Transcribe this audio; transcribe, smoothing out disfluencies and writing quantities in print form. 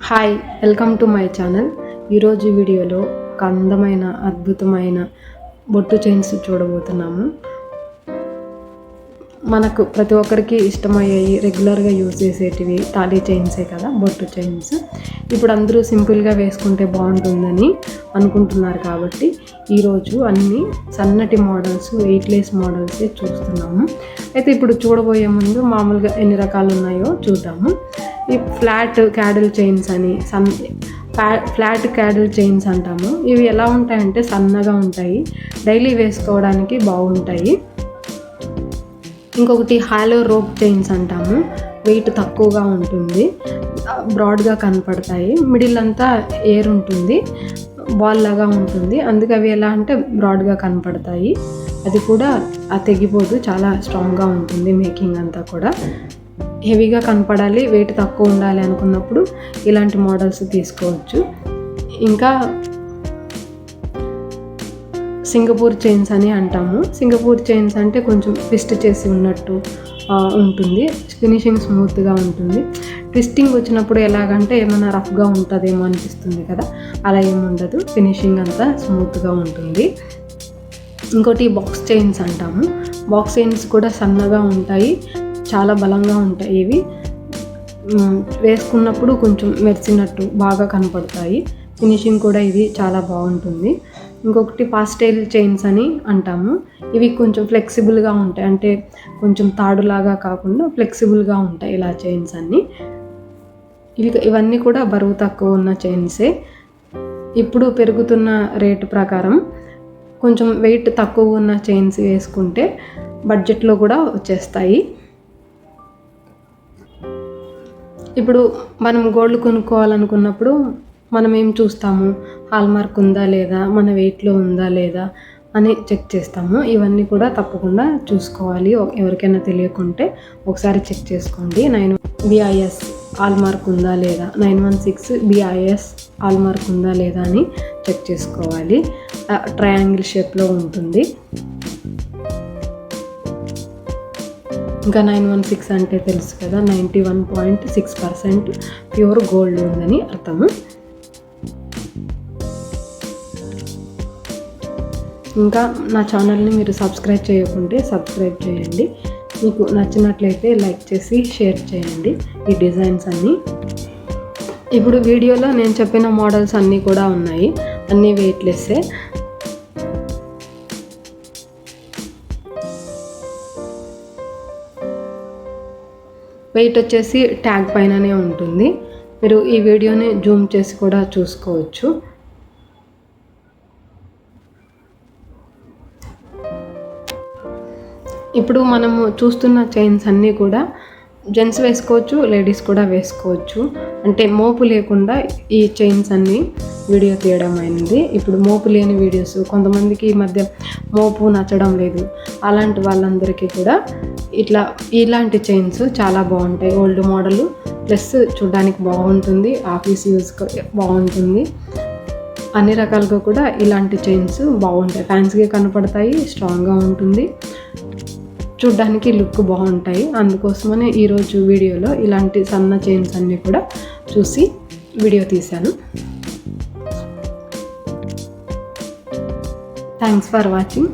Hi, welcome to my channel. ఈరోజు వీడియోలో ఒక అందమైన అద్భుతమైన బొట్టు చైన్స్ చూడబోతున్నాము. మనకు ప్రతి ఒక్కరికి ఇష్టమయ్యాయి, రెగ్యులర్గా యూజ్ చేసేటివి తాళీ చైన్సే కదా బొట్టు చైన్స్. ఇప్పుడు అందరూ సింపుల్గా వేసుకుంటే బాగుంటుందని అనుకుంటున్నారు కాబట్టి ఈరోజు అన్ని సన్నటి మోడల్స్, వెయిట్లెస్ మోడల్సే చూస్తున్నాము. అయితే ఇప్పుడు చూడబోయే ముందు మామూలుగా ఎన్ని రకాలు ఉన్నాయో చూద్దాము. ఈ ఫ్లాట్ క్యాడిల్ చైన్స్ అని ఫ్లాట్ క్యాడిల్ చైన్స్ అంటాము. ఇవి ఎలా ఉంటాయంటే సన్నగా ఉంటాయి, డైలీ వేసుకోవడానికి బాగుంటాయి. ఇంకొకటి హాలో రోప్ చైన్స్ అంటాము. వెయిట్ తక్కువగా ఉంటుంది, బ్రాడ్గా కనపడతాయి, మిడిల్ అంతా ఎయిర్ ఉంటుంది, బాల్ లాగా ఉంటుంది. అందుకే అవి ఎలా అంటే బ్రాడ్గా కనపడతాయి. అది కూడా తెగిపోదు, చాలా స్ట్రాంగ్గా ఉంటుంది. మేకింగ్ అంతా కూడా హెవీగా కనపడాలి, వెయిట్ తక్కువ ఉండాలి అనుకున్నప్పుడు ఇలాంటి మోడల్స్ తీసుకోవచ్చు. ఇంకా సింగపూర్ చైన్స్ అని అంటాము. సింగపూర్ చైన్స్ అంటే కొంచెం ట్విస్ట్ చేసి ఉన్నట్టు ఉంటుంది, ఫినిషింగ్ స్మూత్గా ఉంటుంది. ట్విస్టింగ్ వచ్చినప్పుడు ఎలాగంటే ఏమైనా రఫ్గా ఉంటుందేమో అనిపిస్తుంది కదా, అలా ఏముండదు, ఫినిషింగ్ అంతా స్మూత్గా ఉంటుంది. ఇంకోటి బాక్స్ చైన్స్ అంటాము. బాక్స్ చైన్స్ కూడా సన్నగా ఉంటాయి, చాలా బలంగా ఉంటాయి. ఇవి వేసుకున్నప్పుడు కొంచెం మెరిసినట్టు బాగా కనపడతాయి. ఫినిషింగ్ కూడా ఇది చాలా బాగుంటుంది. ఇంకొకటి పాస్టైల్ చైన్స్ అని అంటాము. ఇవి కొంచెం ఫ్లెక్సిబుల్గా ఉంటాయి, అంటే కొంచెం తాడులాగా కాకుండా ఫ్లెక్సిబుల్గా ఉంటాయి ఇలా చైన్స్ అన్నీ. ఇవన్నీ కూడా బరువు తక్కువ ఉన్న చైన్సే. ఇప్పుడు పెరుగుతున్న రేటు ప్రకారం కొంచెం వెయిట్ తక్కువ ఉన్న చైన్స్ వేసుకుంటే బడ్జెట్లో కూడా వచ్చేస్తాయి. ఇప్పుడు మనం గోల్డ్ కొనుక్కోవాలనుకున్నప్పుడు మనం ఏం చూస్తాము, హాల్మార్క్ ఉందా లేదా, మన వెయిట్లో ఉందా లేదా అని చెక్ చేస్తాము. ఇవన్నీ కూడా తప్పకుండా చూసుకోవాలి. ఎవరికైనా తెలియకుంటే ఒకసారి చెక్ చేసుకోండి. 9 BIS హాల్మార్క్ ఉందా లేదా, 916 BIS హాల్మార్క్ ఉందా లేదా అని చెక్ చేసుకోవాలి. ట్రయాంగిల్ షేప్లో ఉంటుంది. ఇంకా 916 అంటే తెలుసు కదా, 91.6% ప్యూర్ గోల్డ్ ఉందని అర్థము. ఇంకా నా ఛానల్ని మీరు సబ్స్క్రైబ్ చేయకుంటే సబ్స్క్రైబ్ చేయండి. మీకు నచ్చినట్లయితే లైక్ చేసి షేర్ చేయండి ఈ డిజైన్స్ అన్నీ. ఇప్పుడు వీడియోలో నేను చెప్పిన మోడల్స్ అన్నీ కూడా ఉన్నాయి, అన్నీ వెయిట్లెస్సే. వెయిట్ వచ్చేసి ట్యాగ్ పైననే ఉంటుంది. మీరు ఈ వీడియోని జూమ్ చేసి కూడా చూసుకోవచ్చు. ఇప్పుడు మనము చూస్తున్న చైన్స్ అన్నీ కూడా జెంట్స్ వేసుకోవచ్చు, లేడీస్ కూడా వేసుకోవచ్చు. అంటే మోపు లేకుండా ఈ చైన్స్ అన్నీ వీడియో తీయడం అయింది. ఇప్పుడు మోపు లేని వీడియోస్ కొంతమందికి ఈ మధ్య మోపు నచ్చడం లేదు, అలాంటి వాళ్ళందరికీ కూడా ఇలాంటి చైన్స్ చాలా బాగుంటాయి. ఓల్డ్ మోడల్ ప్లస్ చూడడానికి బాగుంటుంది, ఆఫీస్ యూజ్ బాగుంటుంది. అన్ని రకాలుగా కూడా ఇలాంటి చైన్స్ బాగుంటాయి, ఫ్యాన్సీగా కనపడతాయి, స్ట్రాంగ్గా ఉంటుంది, చూడ్డానికి లుక్ బాగుంటాయి. అందుకోసమనే ఈరోజు వీడియోలో ఇలాంటి సన్న చైన్స్ అన్నీ కూడా చూసి వీడియో తీశాను. Thanks for watching.